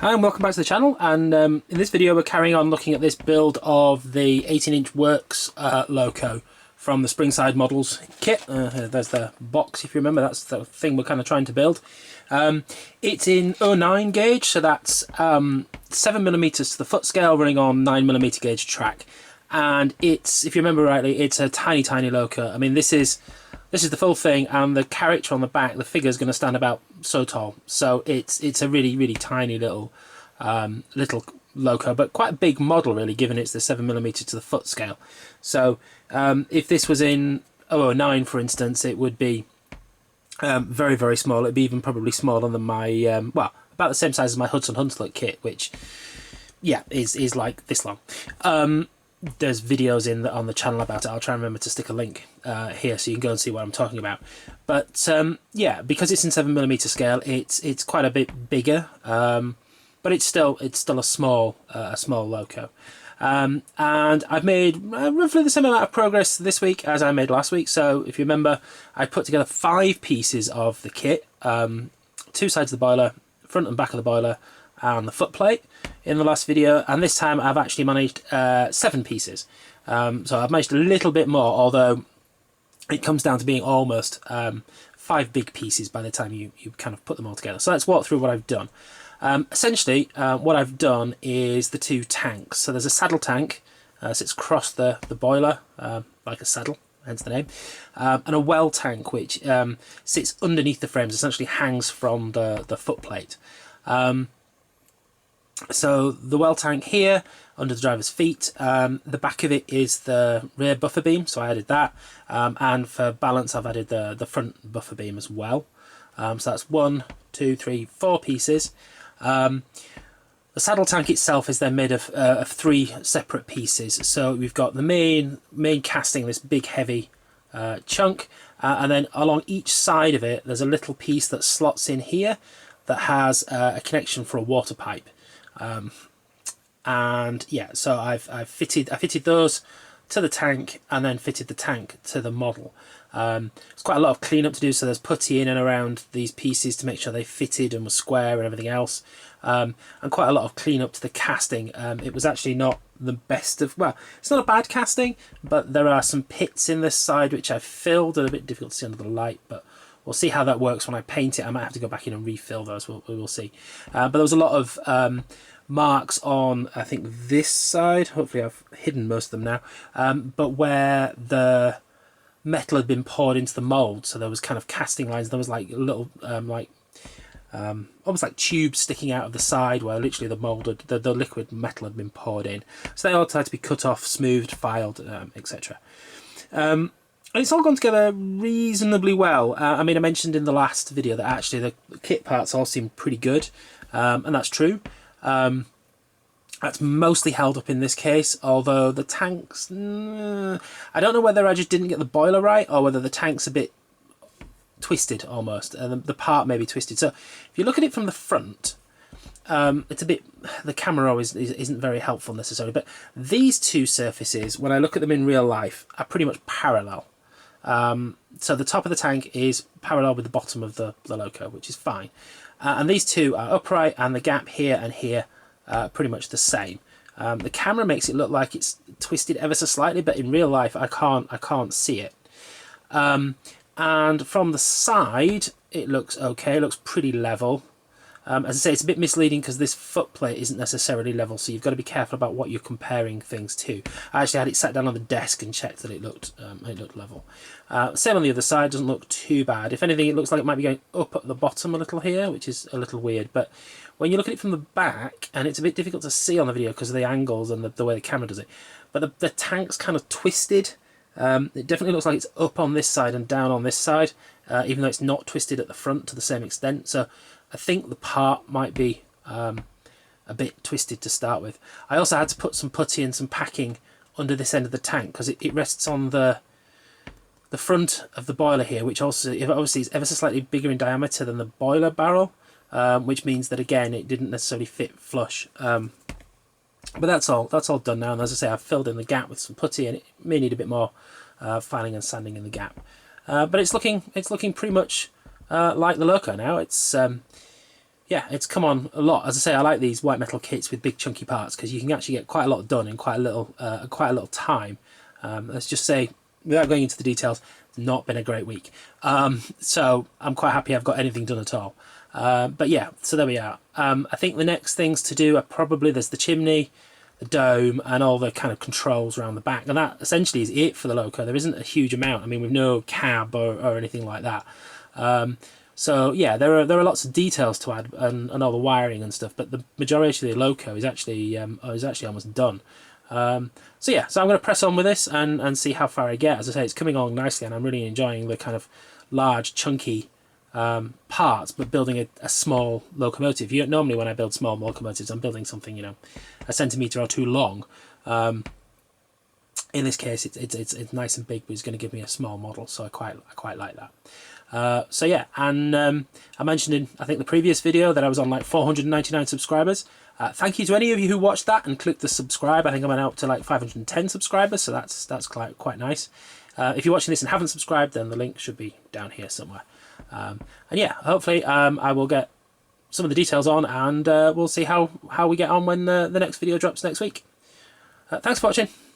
Hi and welcome back to the channel, and in this video we're carrying on looking at this build of the 18-inch Works Loco from the Springside Models kit. There's the box, if you remember, that's the thing we're kind of trying to build. It's in 0.9 gauge, so that's 7mm to the foot scale running on 9mm gauge track. And it's, if you remember rightly, it's a tiny, tiny Loco. I mean, this is the full thing, and the character on the back, the figure is going to stand about so tall. So it's a really, really tiny little Loco, but quite a big model really, given it's the 7mm to the foot scale. So if this was in 009, for instance, it would be very, very small. It'd be even probably smaller than my well, about the same size as my Hudson Huntlook kit, which yeah is like this long. There's videos on the channel about it. I'll try and remember to stick a link here so you can go and see what I'm talking about. But yeah, because it's in 7mm scale, it's quite a bit bigger, but it's still a small Loco. And I've made roughly the same amount of progress this week as I made last week. So if you remember, I put together 5 pieces of the kit, 2 sides of the boiler, front and back of the boiler, and the foot plate in the last video, and this time I've actually managed 7 pieces. So I've managed a little bit more, although it comes down to being almost 5 big pieces by the time you kind of put them all together. So let's walk through what I've done. Essentially, what I've done is the 2 tanks. So there's a saddle tank, sits across the boiler, like a saddle, hence the name, and a well tank which sits underneath the frames, essentially hangs from the foot plate. So the well tank here, under the driver's feet, the back of it is the rear buffer beam, so I added that, and for balance I've added the front buffer beam as well. So that's 1, 2, 3, 4 pieces. The saddle tank itself is then made of 3 separate pieces. So we've got the main casting, this big heavy chunk, and then along each side of it there's a little piece that slots in here that has a connection for a water pipe. And yeah, so I fitted those to the tank, and then fitted the tank to the model. It's quite a lot of cleanup to do, so there's putty in and around these pieces to make sure they fitted and were square and everything else, and quite a lot of cleanup to the casting. It was actually not the best of, well, it's not a bad casting, but there are some pits in this side which I've filled. They're a bit difficult to see under the light, but we'll see how that works when I paint it. I might have to go back in and refill those. We'll see. But there was a lot of marks on, I think, this side. Hopefully I've hidden most of them now. But where the metal had been poured into the mould, so there was kind of casting lines. There was like little, almost like tubes sticking out of the side where literally the mould, the liquid metal had been poured in. So they all had to be cut off, smoothed, filed, etc. And it's all gone together reasonably well. I mean, I mentioned in the last video that actually the kit parts all seem pretty good, and that's true. That's mostly held up in this case, although the tanks, I don't know whether I just didn't get the boiler right or whether the tank's a bit twisted almost, and the part may be twisted. So if you look at it from the front, it's a bit, the camera always isn't very helpful necessarily, but these 2 surfaces, when I look at them in real life, are pretty much parallel. So the top of the tank is parallel with the bottom of the Loco, which is fine. And these 2 are upright, and the gap here and here pretty much the same. The camera makes it look like it's twisted ever so slightly, but in real life I can't see it. And from the side it looks okay. It looks pretty level. As I say, it's a bit misleading because this foot plate isn't necessarily level, so you've got to be careful about what you're comparing things to. I actually had it sat down on the desk and checked that it looked level. Same on the other side, doesn't look too bad. If anything, it looks like it might be going up at the bottom a little here, which is a little weird. But when you look at it from the back, and it's a bit difficult to see on the video because of the angles and the way the camera does it, but the tank's kind of twisted. It definitely looks like it's up on this side and down on this side, even though it's not twisted at the front to the same extent. So I think the part might be a bit twisted to start with. I also had to put some putty and some packing under this end of the tank because it rests on the front of the boiler here, which also obviously is ever so slightly bigger in diameter than the boiler barrel, which means that again it didn't necessarily fit flush. But that's all done now, and as I say, I've filled in the gap with some putty, and it may need a bit more filing and sanding in the gap. But it's looking pretty much like the Loco now. It's yeah, it's come on a lot. As I say, I like these white metal kits with big chunky parts because you can actually get quite a lot done in quite a little time. Let's just say, without going into the details, it's not been a great week. So I'm quite happy I've got anything done at all. But yeah, so there we are. I think the next things to do are probably, there's the chimney, the dome, and all the kind of controls around the back. And that essentially is it for the Loco. There isn't a huge amount. I mean, with no cab or anything like that. So yeah, there are lots of details to add and all the wiring and stuff. But the majority of the Loco is actually almost done. So yeah, so I'm going to press on with this and see how far I get. As I say, it's coming along nicely, and I'm really enjoying the kind of large, chunky parts, but building a small locomotive. Normally when I build small locomotives, I'm building something, you know, a centimetre or two long. In this case, it's nice and big, but it's going to give me a small model, so I quite like that. So yeah, and I mentioned in, I think, the previous video that I was on like 499 subscribers. Thank you to any of you who watched that and clicked the subscribe. I think I went up to like 510 subscribers, so that's quite nice. If you're watching this and haven't subscribed, then the link should be down here somewhere. And yeah, hopefully I will get some of the details on, and we'll see how we get on when the next video drops next week. Thanks for watching.